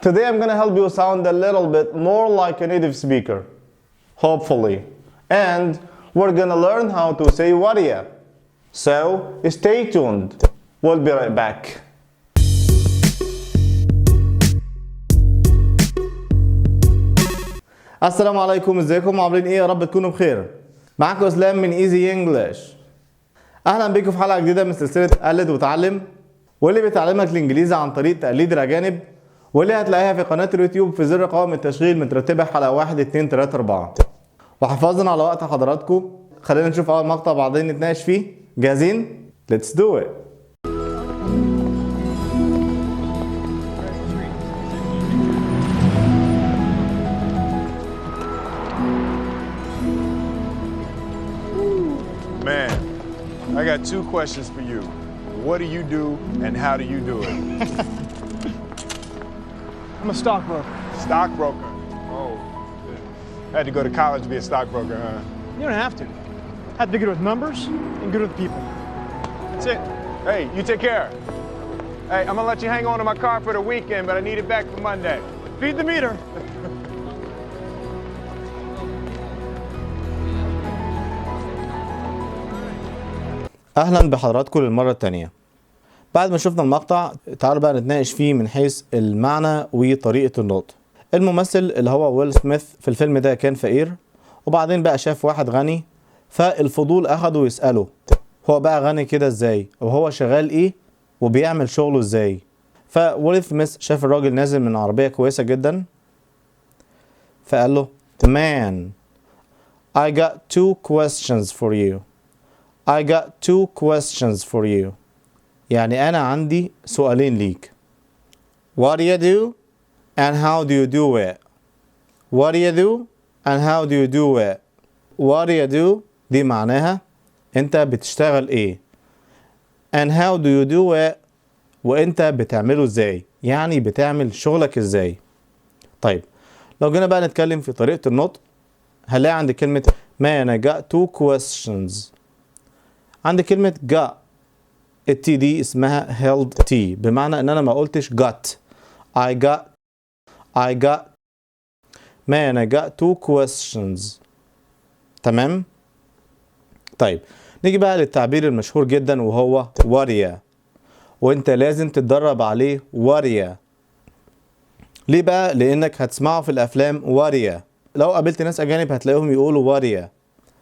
Today I'm gonna help you sound a little bit more like a native speaker, hopefully. And we're gonna learn how to say ورية. So stay tuned. We'll be right back. السلام عليكم، ازيكم عاملين ايه؟ يا رب تكونوا بخير. معاكم اسلام من ايزي انجلش. اهلا بيكم في حلقه جديده من سلسله قلد وتعلم، واللي بتعلمك الانجليزي عن طريق تقليد الاجانب، واللي هتلاقيها في قناه اليوتيوب في زر قائمه التشغيل مترتبه حلقه 1 2 3 4. وحفاظا على وقت حضراتكم خلينا نشوف اول مقطع بعدين نتناقش فيه. جاهزين؟ Let's do it. Man, I got two questions for you. What do you do and how do you do it? I'm a stockbroker. Stockbroker. Oh, had to go to college to be a stockbroker, huh? You don't have to. Have to be good with numbers and good with people. That's it. Hey, you take care. Hey, I'm gonna let you hang on to my car for the weekend, but I need it back for Monday. Feed the meter. اهلا بحضراتكم للمره الثانيه. بعد ما شفنا المقطع تعالوا بقى نتناقش فيه من حيث المعنى وطريقه النطق. الممثل اللي هو ويل سميث في الفيلم ده كان فقير، وبعدين بقى شاف واحد غني، فالفضول اخده يساله هو بقى غني كده ازاي، وهو شغال ايه، وبيعمل شغله ازاي. فويل سميث شاف الراجل نازل من عربيه كويسه جدا، فقال له Man, I got two questions for you. I got two questions for you. يعني أنا عندي سؤالين ليك. What do you do and how do you do it? What do you do and how do you do it? What do you do دي معناها أنت بتشتغل إيه. And how do you do it وأنت بتعمله إزاي، يعني بتعمل شغلك إزاي. طيب لو جينا بقى نتكلم في طريقة النطق، هنلاقي عند كلمة Man I got two questions. عند كلمة got التي دي اسمها held T، بمعنى ان انا ما قلتش got. I got Man I got two questions. تمام؟ طيب نيجي بقى للتعبير المشهور جدا وهو ورية، وانت لازم تتدرب عليه ورية. ليه بقى؟ لانك هتسمعه في الافلام ورية، لو قابلت ناس اجانب هتلاقيهم يقولوا ورية،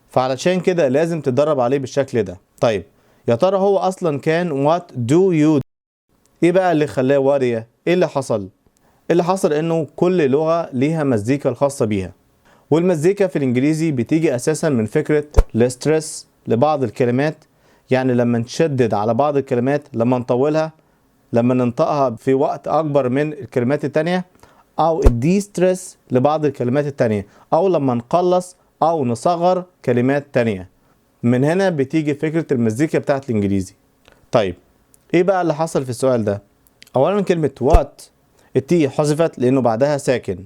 فعلشان كده لازم تتدرب عليه بالشكل ده. طيب يا ترى هو اصلا كان what do you do؟ ايه بقى اللي خلاه ورية؟ ايه اللي حصل؟ اللي حصل انه كل لغة ليها مزيكا الخاصة بيها، والمزيكا في الانجليزي بتيجي اساسا من فكرة الاسترس لبعض الكلمات، يعني لما نشدد على بعض الكلمات، لما نطولها، لما ننطقها في وقت اكبر من الكلمات التانية، او الديسترس لبعض الكلمات التانية، او لما نقلص او نصغر كلمات تانية. من هنا بتيجي فكرة المزيكا بتاعت الانجليزي. طيب ايه بقى اللي حصل في السؤال ده؟ اولا كلمة وات التي حذفت لانه بعدها ساكن،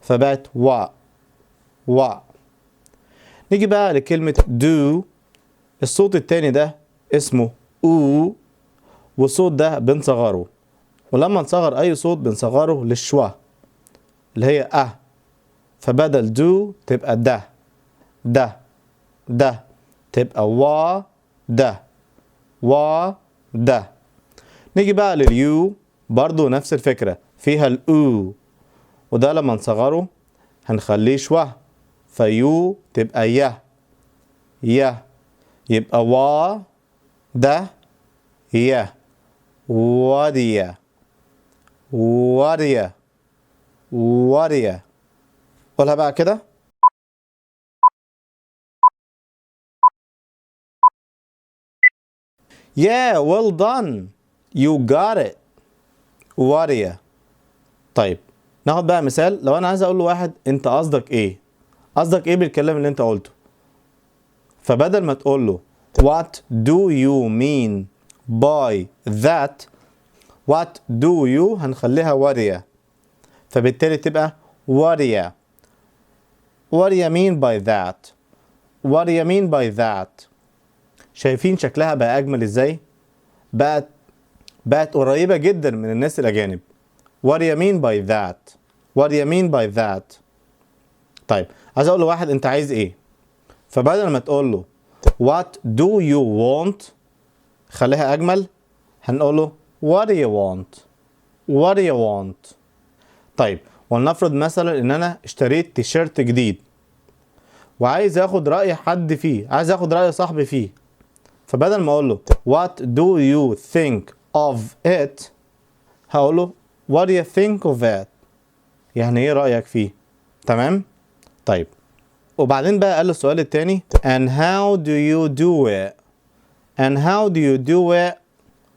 فبقت وا. نيجي بقى لكلمة do، الصوت التاني ده اسمه او، والصوت ده بنصغره، ولما نصغر اي صوت بنصغره للشوا اللي هي فبدل do تبقى ده تبقى ده. نيجي بقى لليو، برضو نفس الفكرة، فيها الأو، وده لما نصغره هنخليه شوا، فيو تبقى يبقى ده ورية. قولها بقى كده. Yeah, well done. You got it. ورية. طيب ناخد بقى مثال. لو انا عايز اقول لواحد انت قصدك ايه؟ قصدك ايه بالكلام اللي انت قلته؟ فبدل ما تقول له What do you mean by that؟ What do you هنخليها ورية، فبالتالي تبقى ورية. What do you mean by that؟ What do you mean by that؟ شايفين شكلها بقى أجمل إزاي؟ بقت قريبة جدا من الناس الأجانب. what do you mean by that what do you mean by that. طيب عايز اقول لواحد انت عايز ايه، فبدل ما تقول له what do you want خليها اجمل، هنقول له what do you want what do you want. طيب ولنفرض مثلا ان انا اشتريت تيشيرت جديد وعايز اخد رأي حد فيه، عايز اخد رأي صاحبي فيه، فبدل ما اقول له what do you think of it هقول له what do you think of it، يعني ايه رأيك فيه. تمام. طيب وبعدين بقى قال له السؤال التاني and how do you do it and how do you do it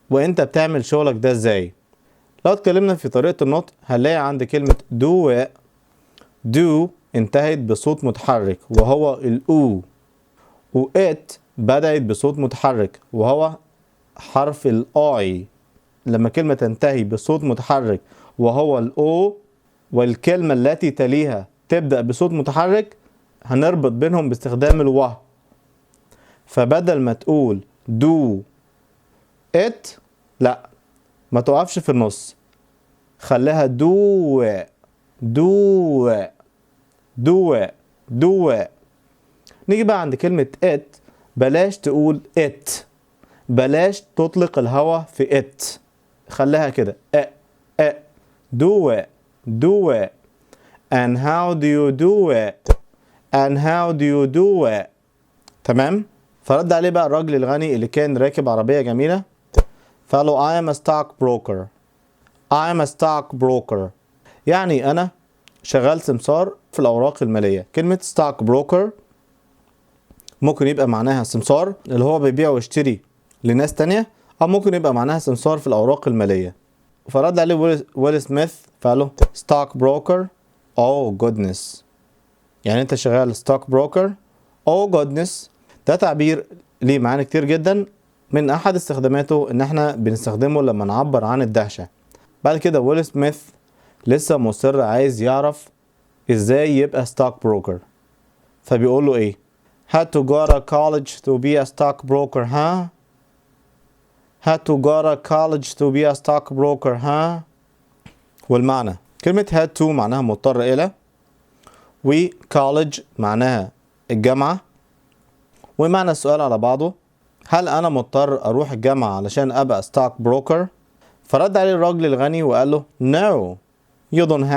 وانت بتعمل شغلك ده ازاي. لو اتكلمنا في طريقة النطق هنلاقي عند كلمة do it do انتهت بصوت متحرك وهو الأو، و it بدأت بصوت متحرك وهو حرف الآي. لما كلمة تنتهي بصوت متحرك وهو الأو والكلمة التي تليها تبدأ بصوت متحرك هنربط بينهم باستخدام الوه. فبدل ما تقول do it لا ما توقفش في النص، خليها do it do it do it do it. نيجي بقى عند كلمة it بلاش تقول it، بلاش تطلق الهواء في it، خليها كده do it do it and how do you do it and how do you do it. تمام. فرد عليه بقى الراجل الغني اللي كان راكب عربية جميلة فقال له I am a stockbroker I am a stockbroker يعني أنا شغال سمسار في الأوراق المالية. كلمة stockbroker ممكن يبقى معناها سمسار اللي هو بيبيع ويشتري لناس تانية، أو ممكن يبقى معناها سمسار في الأوراق المالية. فرد عليه ويل سميث فقال له stockbroker oh goodness يعني أنت شغال stockbroker oh goodness. ده تعبير ليه معاني كتير جدا، من أحد استخداماته إن إحنا بنستخدمه لما نعبر عن الدهشة. بعد كده ويل سميث لسه مصر عايز يعرف إزاي يبقى stockbroker، فبيقول له إيه had to go to college to be a stockbroker huh had to go to college to be a stockbroker huh. والمعنى كلمة had to معناها مضطر إلى، و college معناها الجامعة، ومعنى السؤال على بعضه هل أنا مضطر أروح الجامعة علشان أبقى stockbroker. فرد عليه الراجل الغني وقال له no you don't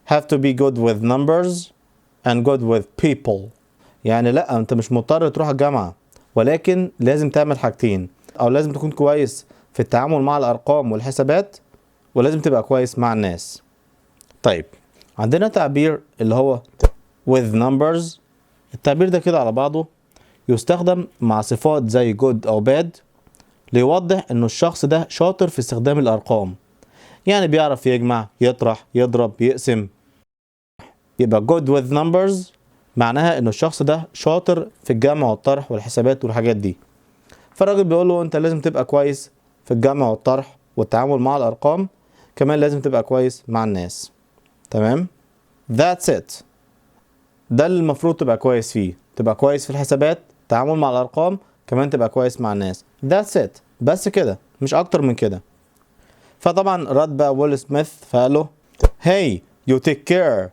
have to be good with numbers and good with people. يعني لا أنت مش مضطر تروح الجامعة، ولكن لازم تعمل حاجتين، أو لازم تكون كويس في التعامل مع الأرقام والحسابات، ولازم تبقى كويس مع الناس. طيب عندنا تعبير اللي هو with numbers. التعبير ده كده على بعضه يستخدم مع صفات زي good أو bad ليوضح إنه الشخص ده شاطر في استخدام الأرقام، يعني بيعرف يجمع يطرح يضرب يقسم. يبقى good with numbers معناها إنه الشخص ده شاطر في الجمع والطرح والحسابات والحاجات دي. فالراجل بيقول له أنت لازم تبقى كويس في الجمع والطرح والتعامل مع الأرقام، كمان لازم تبقى كويس مع الناس. تمام. that's it. ده اللي المفروض تبقى كويس فيه، تبقى كويس في الحسابات، تعامل مع الأرقام، كمان تبقى كويس مع الناس. that's it. بس كده مش أكتر من كده. فطبعا رد بقى ويل سميث فقال له hey you take care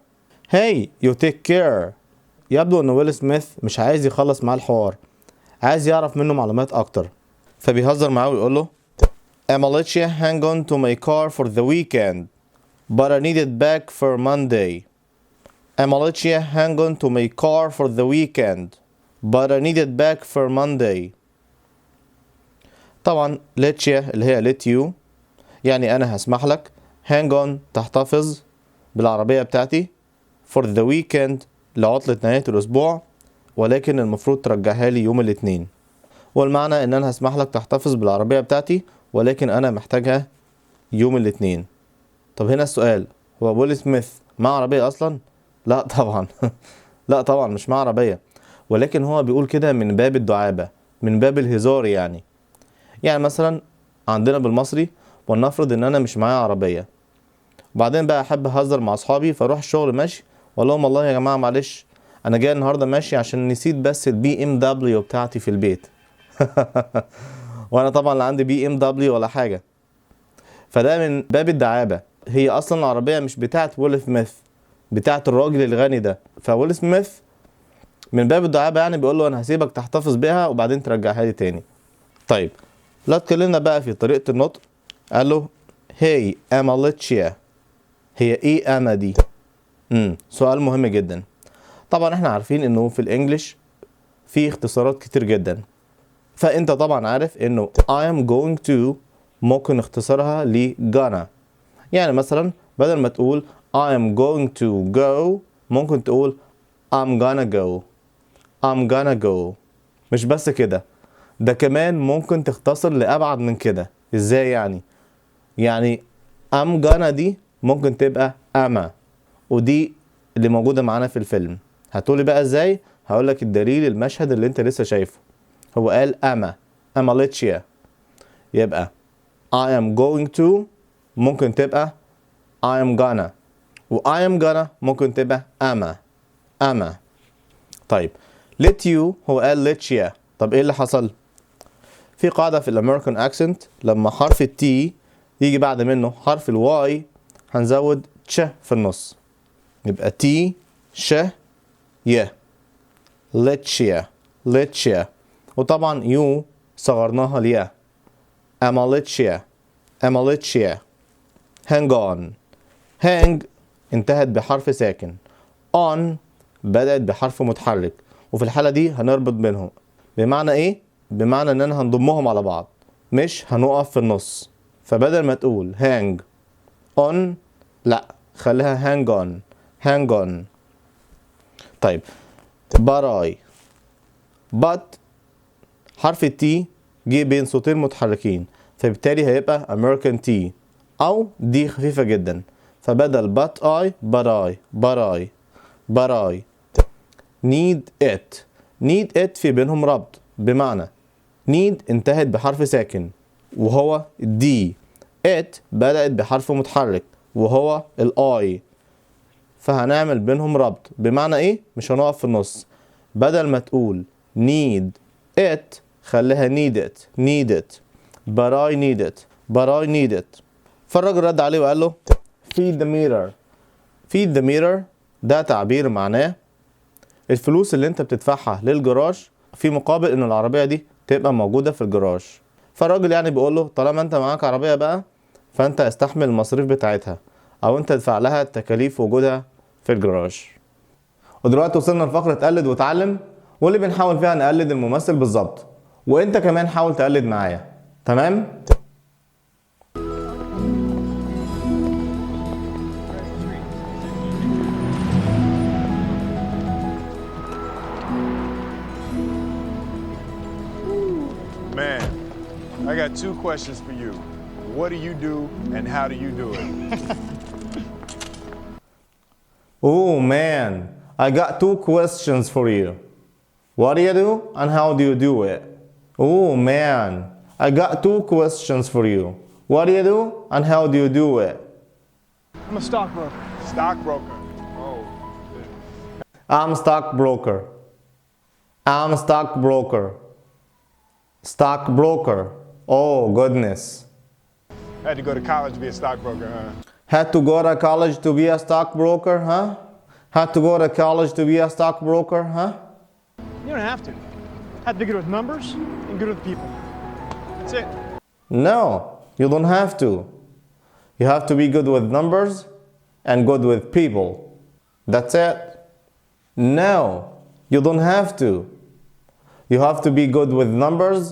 hey you take care. يبدو ان ويل سميث مش عايز يخلص معاه الحوار، عايز يعرف منه معلومات اكتر، فبيهزر معاه ويقول له I'm let you hang on to my car for the weekend but I need it back for Monday. I'm let you hang on to my car for the weekend but I need it back for Monday. طبعا let you اللي هي let you يعني انا هسمح لك، hang on تحتفظ بالعربية بتاعتي، for the weekend لعطلة نهاية الأسبوع، ولكن المفروض ترجعها لي يوم الاثنين. والمعنى ان انا هسمح لك تحتفظ بالعربية بتاعتي ولكن انا محتاجها يوم الاثنين. طب هنا السؤال، هو ويل سميث معاه عربية اصلا؟ لا طبعا لا طبعا مش معاه عربية، ولكن هو بيقول كده من باب الدعابة، من باب الهزار. يعني مثلا عندنا بالمصري ولنفرض ان انا مش معايا عربية، وبعدين بقى احب اهزر مع اصحابي فاروح الشغل ماشي واقول لهم والله يا جماعه معلش انا جاي النهارده ماشي عشان نسيت بس البي ام دبليو بتاعتي في البيت وانا طبعا لا عندي بي ام دبليو ولا حاجه. فده من باب الدعابة. هي اصلا العربية مش بتاعت ويل سميث، بتاعت الراجل الغني ده. فويل سميث من باب الدعابة يعني بيقول له انا هسيبك تحتفظ بيها وبعدين ترجعها لي تاني. طيب لا اتكلمنا بقى في طريقة النطق. قال له هي أماليتشيا. هي ايه اما دي؟ سؤال مهم جدا. طبعا احنا عارفين انه في الانجليش في اختصارات كتير جدا. فانت طبعا عارف انه I am going to ممكن اختصارها ل gonna. يعني مثلا بدل ما تقول I am going to go ممكن تقول I'm gonna go. I'm gonna go. مش بس كده، ده كمان ممكن تختصر لأبعد من كده. ازاي يعني؟ يعني I'm gonna دي ممكن تبقى أما، ودي اللي موجودة معانا في الفيلم. هتقولي بقى ازاي؟ هقولك الدليل المشهد اللي انت لسه شايفه. هو قال أما أماليتشيا، يبقى I am going to ممكن تبقى I am gonna، و I am gonna ممكن تبقى أما. طيب let you هو قال let you. طب ايه اللي حصل؟ في قاعدة في الامريكان اكسنت، لما حرف التي يجي بعد منه حرف الواي هنزود تش في النص، يبقى تي ش ي let you. وطبعا يو صغرناها ليا أماليتشيا. hang on. hang انتهت بحرف ساكن، on بدأت بحرف متحرك، وفي الحالة دي هنربط بينهم. بمعنى ايه؟ بمعنى اننا هنضمهم على بعض، مش هنقف في النص. فبدل ما تقول hang on لا خليها hang on. طيب براي. but حرف التي جه بين صوتين متحركين، فبالتالي هيبقى American T، أو دي خفيفة جدا. فبدل but I براي. need it في بينهم ربط، بمعنى need انتهت بحرف ساكن وهو D، it بدأت بحرف متحرك وهو I، فهنعمل بينهم ربط. بمعنى ايه؟ مش هنقف في النص. بدل ما تقول need it خليها need it. but I need it. فالراجل رد عليه وقال له feed the mirror ده تعبير معناه الفلوس اللي انت بتدفعها للجراج في مقابل ان العربية دي تبقى موجودة في الجراج. فالراجل يعني بيقول له طالما انت معاك عربية بقى فانت استحمل المصاريف بتاعتها، او انت تدفع لها تكاليف وجودها في الجراج. ودلوقتي وصلنا لفقرة قلد وتعلم، واللي بنحاول فيها نقلد الممثل بالظبط، وانت كمان حاول تقلد معايا. تمام؟ Man, I got two questions for you. What do you do and how do you do it? Oh man, I got two questions for you. What do you do and how do you do it? Oh man, I got two questions for you. What do you do and how do you do it? I'm a stockbroker. Stockbroker. Oh. I'm stockbroker. Stockbroker. Oh goodness. Had to go to college to be a stockbroker, huh? Had to go to college to be a stockbroker, huh? Had to go to college to be a stockbroker, huh? You don't have to. Have to be good with numbers and good with people. That's it. No, you don't have to. You have to be good with numbers and good with people. That's it. No, you don't have to. You have to be good with numbers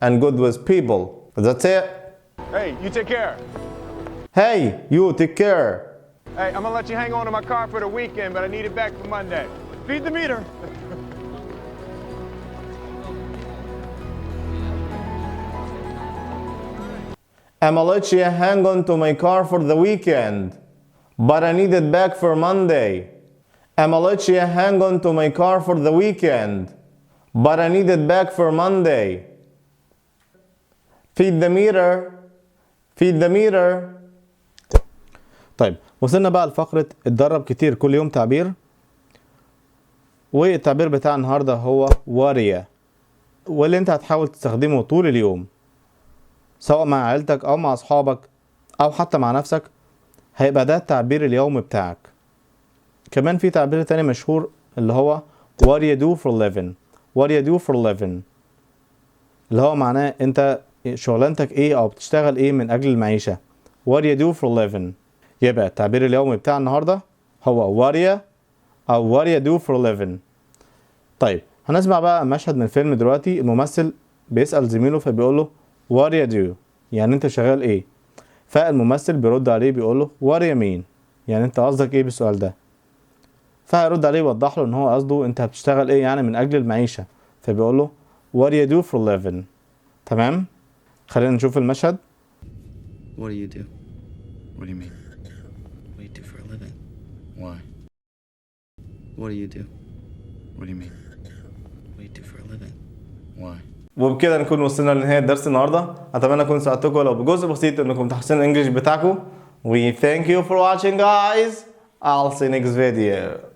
and good with people. That's it. Hey, you take care. Hey, you take care. Hey, I'm gonna let you hang on to my car for the weekend, but I need it back for Monday. Feed the meter. I'ma let you hang on to my car for the weekend, but I need it back for Monday. I'ma let you hang on to my car for the weekend, but I need it back for Monday. Feed the meter. طيب وصلنا بقى لفقرة اتدرب كتير كل يوم تعبير، والتعبير بتاع النهاردة هو واريا، واللي انت هتحاول تستخدمه طول اليوم سواء مع عيلتك او مع اصحابك أو حتى مع نفسك، هيبقى ده التعبير اليومي بتاعك. كمان في تعبير تاني مشهور اللي هو what do you do for a living. what do you do for a living اللي هو معناه انت شغلانتك ايه او بتشتغل ايه من اجل المعيشة. what do you do for a living. يبقى التعبير اليومي بتاع النهاردة هو what do you او what do you do for a living. طيب هنسمع بقى مشهد من فيلم دلوقتي. الممثل بيسأل زميله فبيقول له what do you do يعني انت شغال ايه. فالممثل بيرد عليه بيقول له what do you mean يعني انت قصدك ايه بالسؤال ده. فهيرد عليه يوضح له ان هو قصده انت بتشتغل ايه يعني من اجل المعيشة. فبيقول له what do you do for a living. تمام. خلينا نشوف المشهد. What do you do? What do you mean? What do you do for a living? Why? What do you do? What do you mean? What do you do for a living? Why? وبكده نكون وصلنا لنهاية درس النهاردة. أتمنى أكون ساعدتكم ولو بجزء بسيط إنكم تحسنوا الإنجليش بتاعكم. We thank you for watching guys. I'll see you next video.